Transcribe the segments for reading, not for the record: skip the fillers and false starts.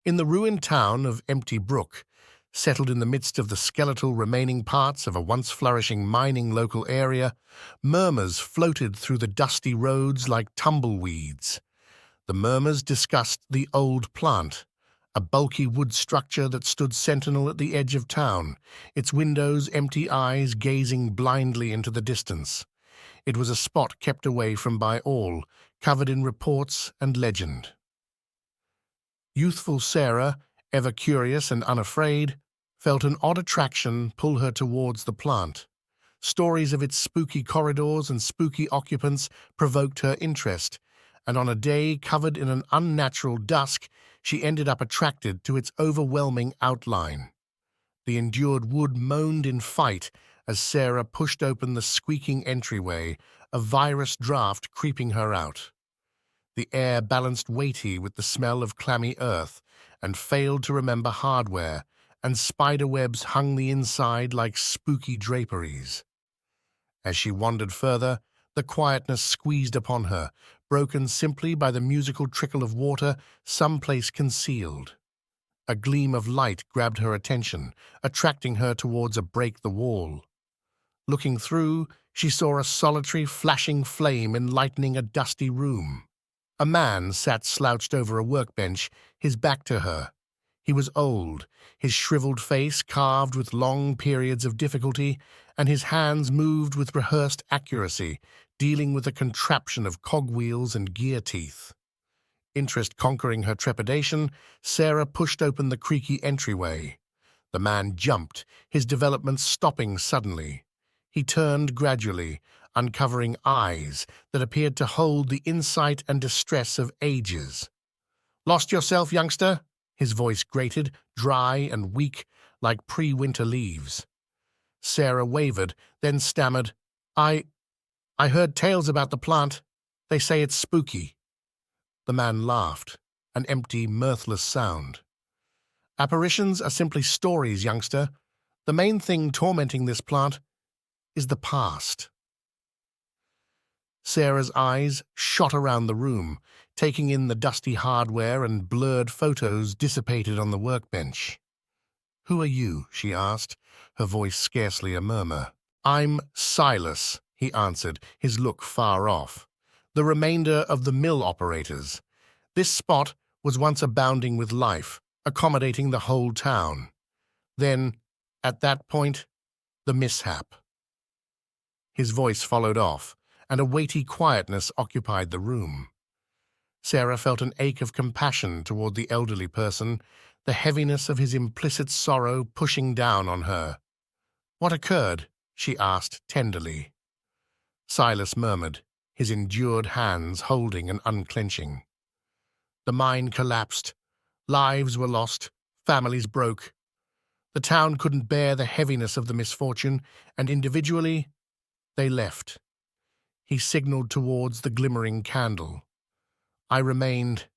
In the ruined town of Empty Brook, settled in the midst of the skeletal remaining parts of a once flourishing mining local area, murmurs floated through the dusty roads like tumbleweeds. The murmurs discussed the old plant, a bulky wood structure that stood sentinel at the edge of town, its windows empty eyes gazing blindly into the distance. It was a spot kept away from by all, covered in reports and legend. Youthful Sarah, ever curious and unafraid, felt an odd attraction pull her towards the plant. Stories of its spooky corridors and spooky occupants provoked her interest, and on a day covered in an unnatural dusk, she ended up attracted to its overwhelming outline. The endured wood moaned in fight as Sarah pushed open the squeaking entryway, a virus draft creeping her out. The air balanced weighty with the smell of clammy earth and failed to remember hardware, and spider webs hung the inside like spooky draperies. As she wandered further, the quietness squeezed upon her, broken simply by the musical trickle of water someplace concealed. A gleam of light grabbed her attention, attracting her towards a break the wall. Looking through, she saw a solitary flashing flame enlightening a dusty room. A man sat slouched over a workbench, his back to her. He was old, his shriveled face carved with long periods of difficulty, and his hands moved with rehearsed accuracy, dealing with a contraption of cogwheels and gear teeth. Interest conquering her trepidation, Sarah pushed open the creaky entryway. The man jumped, his development stopping suddenly. He turned gradually, uncovering eyes that appeared to hold the insight and distress of ages. "Lost yourself, youngster?" His voice grated, dry and weak, like pre-winter leaves. Sarah wavered, then stammered, I heard tales about the plant. They say it's spooky." The man laughed, an empty, mirthless sound. "Apparitions are simply stories, youngster. The main thing tormenting this plant is the past." Sarah's eyes shot around the room, taking in the dusty hardware and blurred photos dissipated on the workbench. "Who are you?" she asked, her voice scarcely a murmur. "I'm Silas," he answered, his look far off. "The remainder of the mill operators. This spot was once abounding with life, accommodating the whole town. Then, at that point, the mishap." His voice followed off, and a weighty quietness occupied the room. Sarah felt an ache of compassion toward the elderly person, the heaviness of his implicit sorrow pushing down on her. "What occurred?" she asked tenderly. Silas murmured, his endured hands holding and unclenching. "The mine collapsed. Lives were lost. Families broke. The town couldn't bear the heaviness of the misfortune, and individually, they left." He signaled towards the glimmering candle. "I remained,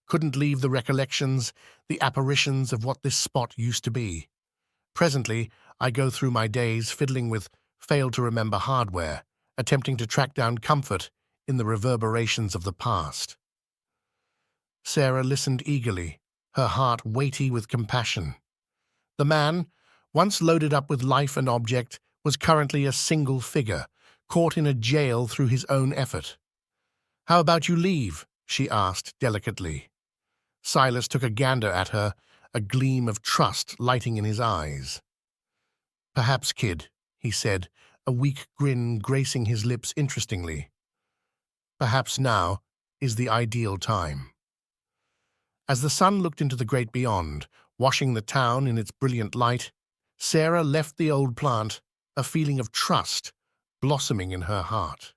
couldn't leave the recollections, the apparitions of what this spot used to be. Presently, I go through my days fiddling with failed-to-remember hardware, attempting to track down comfort in the reverberations of the past." Sarah listened eagerly, her heart weighty with compassion. The man, once loaded up with life and object, was currently a single figure, caught in a jail through his own effort. "How about you leave?" she asked delicately. Silas took a gander at her, a gleam of trust lighting in his eyes. "Perhaps, kid," he said, a weak grin gracing his lips interestingly. "Perhaps now is the ideal time." As the sun looked into the great beyond, washing the town in its brilliant light, Sarah left the old plant, a feeling of trust blossoming in her heart.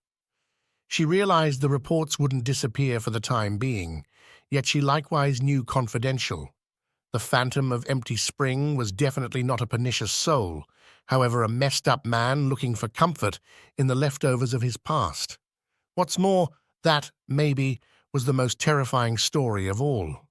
She realized the reports wouldn't disappear for the time being, yet she likewise knew confidential. The phantom of Empty Spring was definitely not a pernicious soul, however a messed-up man looking for comfort in the leftovers of his past. What's more, that, maybe, was the most terrifying story of all.